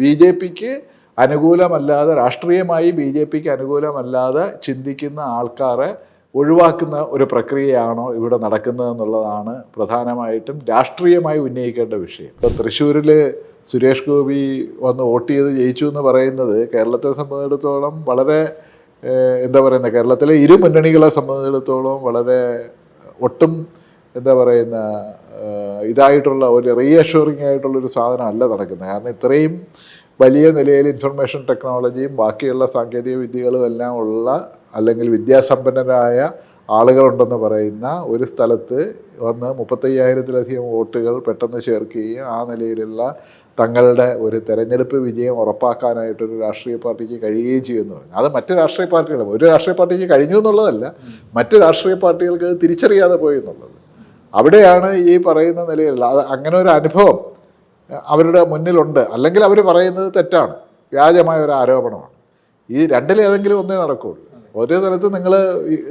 ബി.ജെ.പിക്ക് അനുകൂലമല്ലാതെ, രാഷ്ട്രീയമായി ബി.ജെ.പിക്ക് അനുകൂലമല്ലാതെ ചിന്തിക്കുന്ന ആൾക്കാരെ ഒഴിവാക്കുന്ന ഒരു പ്രക്രിയയാണോ ഇവിടെ നടക്കുന്നതെന്നുള്ളതാണ് പ്രധാനമായിട്ടും രാഷ്ട്രീയമായി ഉന്നയിക്കേണ്ട വിഷയം. ഇപ്പോൾ തൃശ്ശൂരിൽ സുരേഷ് ഗോപി വന്ന് വോട്ട് ചെയ്ത് ജയിച്ചു എന്ന് പറയുന്നത് കേരളത്തെ സംബന്ധിച്ചിടത്തോളം വളരെ എന്താ പറയുന്നത്, കേരളത്തിലെ ഇരു മുന്നണികളെ സംബന്ധിച്ചിടത്തോളം വളരെ ഒട്ടും എന്താ പറയുന്ന ഇതായിട്ടുള്ള ഒരു റീഅഷ്യൂറിംഗ് ആയിട്ടുള്ളൊരു സാധനമല്ല നടക്കുന്നത്. കാരണം ഇത്രയും വലിയ നിലയിൽ ഇൻഫർമേഷൻ ടെക്നോളജിയും ബാക്കിയുള്ള സാങ്കേതിക വിദ്യകളും എല്ലാം ഉള്ള, അല്ലെങ്കിൽ വിദ്യാസമ്പന്നരായ ആളുകളുണ്ടെന്ന് പറയുന്ന ഒരു സ്ഥലത്ത് വന്ന് 35,000-ലധികം വോട്ടുകൾ പെട്ടെന്ന് ചേർക്കുകയും ആ നിലയിലുള്ള തങ്ങളുടെ ഒരു തെരഞ്ഞെടുപ്പ് വിജയം ഉറപ്പാക്കാനായിട്ടൊരു രാഷ്ട്രീയ പാർട്ടിക്ക് കഴിയുകയും ചെയ്യുമെന്ന് പറഞ്ഞു. അത് മറ്റ് രാഷ്ട്രീയ പാർട്ടികളും, ഒരു രാഷ്ട്രീയ പാർട്ടിക്ക് കഴിഞ്ഞു എന്നുള്ളതല്ല, മറ്റ് രാഷ്ട്രീയ പാർട്ടികൾക്ക് അത് തിരിച്ചറിയാതെ പോയി എന്നുള്ളത്. അവിടെയാണ് ഈ പറയുന്ന നിലയിലുള്ള അങ്ങനെ ഒരു അനുഭവം അവരുടെ മുന്നിലുണ്ട്. അല്ലെങ്കിൽ അവർ പറയുന്നത് തെറ്റാണ്, വ്യാജമായ ഒരു ആരോപണമാണ്. ഈ രണ്ടിലേതെങ്കിലും ഒന്നേ നടക്കുകയുള്ളൂ. ഒരേ സ്ഥലത്ത് നിങ്ങൾ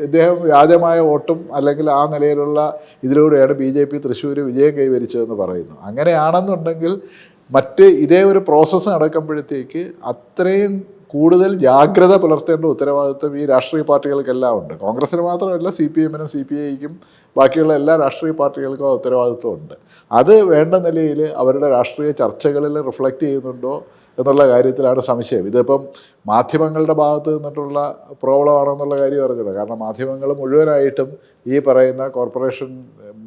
ഇദ്ദേഹം വ്യാജമായ വോട്ടും അല്ലെങ്കിൽ ആ നിലയിലുള്ള ഇതിലൂടെയാണ് ബി.ജെ.പി. തൃശ്ശൂർ വിജയം കൈവരിച്ചതെന്ന് പറയുന്നു. അങ്ങനെയാണെന്നുണ്ടെങ്കിൽ മറ്റ് ഇതേ ഒരു പ്രോസസ്സ് നടക്കുമ്പോഴത്തേക്ക് അത്രയും കൂടുതൽ ജാഗ്രത പുലർത്തേണ്ട ഉത്തരവാദിത്വം ഈ രാഷ്ട്രീയ പാർട്ടികൾക്കെല്ലാം ഉണ്ട്. കോൺഗ്രസ്സിന് മാത്രമല്ല, CPM-നും CPI-ക്കും ബാക്കിയുള്ള എല്ലാ രാഷ്ട്രീയ പാർട്ടികൾക്കും ആ ഉത്തരവാദിത്വം ഉണ്ട്. അത് വേണ്ട നിലയിൽ അവരുടെ രാഷ്ട്രീയ ചർച്ചകളിൽ റിഫ്ലക്റ്റ് ചെയ്യുന്നുണ്ടോ എന്നുള്ള കാര്യത്തിലാണ് സംശയം. ഇതിപ്പം മാധ്യമങ്ങളുടെ ഭാഗത്ത് നിന്നിട്ടുള്ള പ്രോബ്ലം ആണെന്നുള്ള കാര്യം അറിഞ്ഞില്ല. കാരണം മാധ്യമങ്ങൾ മുഴുവനായിട്ടും ഈ പറയുന്ന കോർപ്പറേഷൻ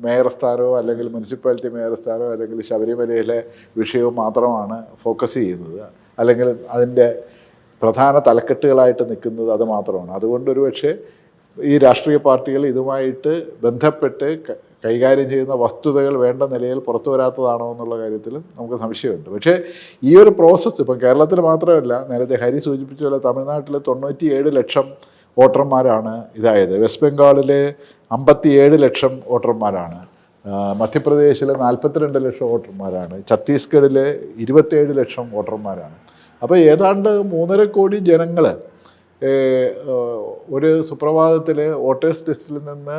മേയർ സ്ഥാനമോ അല്ലെങ്കിൽ മുനിസിപ്പാലിറ്റി മേയർ സ്ഥാനമോ അല്ലെങ്കിൽ ശബരിമലയിലെ വിഷയവും മാത്രമാണ് ഫോക്കസ് ചെയ്യുന്നത്, അല്ലെങ്കിൽ അതിൻ്റെ പ്രധാന തലക്കെട്ടുകളായിട്ട് നിൽക്കുന്നത് അത് മാത്രമാണ്. അതുകൊണ്ട് ഒരുപക്ഷെ ഈ രാഷ്ട്രീയ പാർട്ടികൾ ഇതുമായിട്ട് ബന്ധപ്പെട്ട് കൈകാര്യം ചെയ്യുന്ന വസ്തുതകൾ വേണ്ട നിലയിൽ പുറത്തു വരാത്തതാണോ എന്നുള്ള കാര്യത്തിൽ നമുക്ക് സംശയമുണ്ട്. പക്ഷേ ഈ ഒരു പ്രോസസ്സ് ഇപ്പം കേരളത്തിൽ മാത്രമല്ല, നേരത്തെ ഹരി സൂചിപ്പിച്ച പോലെ തമിഴ്നാട്ടിൽ 97 ലക്ഷം വോട്ടർമാരാണ് ഇതായത്, വെസ്റ്റ് ബംഗാളിൽ 57 ലക്ഷം വോട്ടർമാരാണ്, മധ്യപ്രദേശിൽ 42 ലക്ഷം വോട്ടർമാരാണ്, ഛത്തീസ്ഗഡിൽ 27 ലക്ഷം വോട്ടർമാരാണ്. അപ്പോൾ ഏതാണ്ട് 3.5 കോടി ജനങ്ങൾ ഒരു സുപ്രഭാതത്തിൽ വോട്ടേഴ്സ് ലിസ്റ്റിൽ നിന്ന്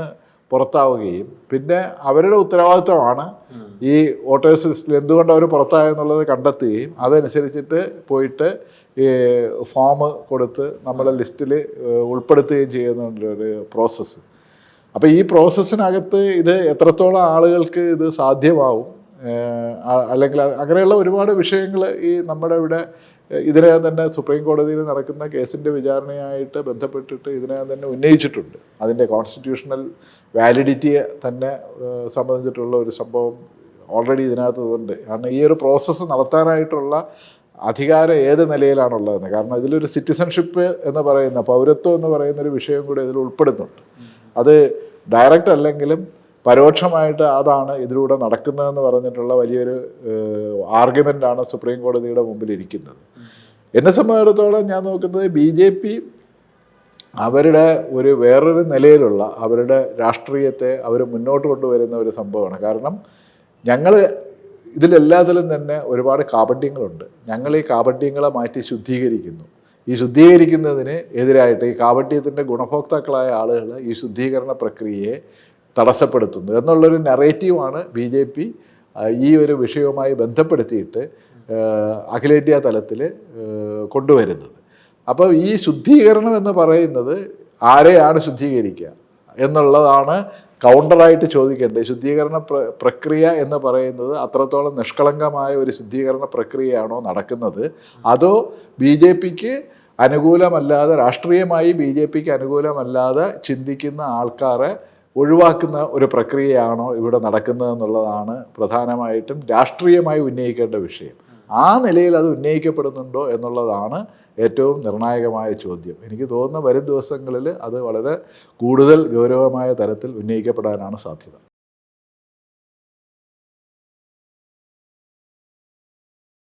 പുറത്താവുകയും പിന്നെ അവരുടെ ഉത്തരവാദിത്തമാണ് ഈ വോട്ടേഴ്സ് ലിസ്റ്റിൽ എന്തുകൊണ്ട് അവർ പുറത്തായെന്നുള്ളത് കണ്ടെത്തുകയും അതനുസരിച്ചിട്ട് പോയിട്ട് ഈ ഫോം കൊടുത്ത് നമ്മളെ ലിസ്റ്റിൽ ഉൾപ്പെടുത്തുകയും ചെയ്യുന്നൊരു പ്രോസസ്സ്. അപ്പോൾ ഈ പ്രോസസ്സിനകത്ത് ഇത് എത്രത്തോളം ആളുകൾക്ക് ഇത് സാധ്യമാവും, അല്ലെങ്കിൽ അങ്ങനെയുള്ള ഒരുപാട് വിഷയങ്ങൾ ഈ നമ്മുടെ ഇവിടെ ഇതിനകം തന്നെ സുപ്രീം കോടതിയിൽ നടക്കുന്ന കേസിൻ്റെ വിചാരണയായിട്ട് ബന്ധപ്പെട്ടിട്ട് ഇതിനകം തന്നെ ഉന്നയിച്ചിട്ടുണ്ട്. അതിൻ്റെ കോൺസ്റ്റിറ്റ്യൂഷണൽ വാലിഡിറ്റിയെ തന്നെ സംബന്ധിച്ചിട്ടുള്ള ഒരു സംഭവം ഓൾറെഡി ഇതിനകത്ത് ഉണ്ട്. കാരണം ഈ ഒരു പ്രോസസ്സ് നടത്താനായിട്ടുള്ള അധികാരം ഏത് നിലയിലാണുള്ളതെന്ന്. കാരണം ഇതിലൊരു സിറ്റിസൺഷിപ്പ് എന്ന് പറയുന്ന, പൗരത്വം എന്ന് പറയുന്നൊരു വിഷയം കൂടി ഇതിൽ ഉൾപ്പെടുന്നുണ്ട്. അത് ഡയറക്റ്റ് അല്ലെങ്കിലും പരോക്ഷമായിട്ട് അതാണ് ഇതിലൂടെ നടക്കുന്നതെന്ന് പറഞ്ഞിട്ടുള്ള വലിയൊരു ആർഗ്യുമെൻ്റാണ് സുപ്രീം കോടതിയുടെ മുമ്പിൽ ഇരിക്കുന്നത്. എന്നെ സംബന്ധിച്ചിടത്തോളം ഞാൻ നോക്കുന്നത് ബി.ജെ.പി. അവരുടെ ഒരു വേറൊരു നിലയിലുള്ള അവരുടെ രാഷ്ട്രീയത്തെ അവർ മുന്നോട്ട് കൊണ്ടുവരുന്ന ഒരു സംഭവമാണ്. കാരണം ഞങ്ങൾ ഇതിലെല്ലാത്തിലും തന്നെ ഒരുപാട് കാപട്യങ്ങളുണ്ട്. ഞങ്ങൾ ഈ കാപട്യങ്ങളെ മാറ്റി ശുദ്ധീകരിക്കുന്നു. ഈ ശുദ്ധീകരിക്കുന്നതിന് എതിരായിട്ട് ഈ കാപട്യത്തിൻ്റെ ഗുണഭോക്താക്കളായ ആളുകൾ ഈ ശുദ്ധീകരണ പ്രക്രിയയെ തടസ്സപ്പെടുത്തുന്നു എന്നുള്ളൊരു നറേറ്റീവാണ് ബി.ജെ.പി. ഈ ഒരു വിഷയവുമായി ബന്ധപ്പെടുത്തിയിട്ട് അഖിലേന്ത്യാ തലത്തിൽ കൊണ്ടുവരുന്നത്. അപ്പോൾ ഈ ശുദ്ധീകരണം എന്ന് പറയുന്നത് ആരെയാണ് ശുദ്ധീകരിക്കുക എന്നുള്ളതാണ് കൗണ്ടറായിട്ട് ചോദിക്കേണ്ടത്. ശുദ്ധീകരണ പ്രക്രിയ എന്ന് പറയുന്നത് അത്രത്തോളം നിഷ്കളങ്കമായ ഒരു ശുദ്ധീകരണ പ്രക്രിയയാണോ നടക്കുന്നത്, അതോ ബി.ജെ.പിക്ക് അനുകൂലമല്ലാതെ, രാഷ്ട്രീയമായി ബി.ജെ.പിക്ക് അനുകൂലമല്ലാതെ ചിന്തിക്കുന്ന ആൾക്കാരെ ഒഴിവാക്കുന്ന ഒരു പ്രക്രിയയാണോ ഇവിടെ നടക്കുന്നതെന്നുള്ളതാണ് പ്രധാനമായിട്ടും രാഷ്ട്രീയമായി ഉന്നയിക്കേണ്ട വിഷയം. ആ നിലയിൽ അത് ഉന്നയിക്കപ്പെടുന്നുണ്ടോ എന്നുള്ളതാണ് ഏറ്റവും നിർണായകമായ ചോദ്യം. എനിക്ക് തോന്നുന്ന വരും ദിവസങ്ങളിൽ അത് വളരെ കൂടുതൽ ഗൗരവമായ തരത്തിൽ ഉന്നയിക്കപ്പെടാനാണ് സാധ്യത.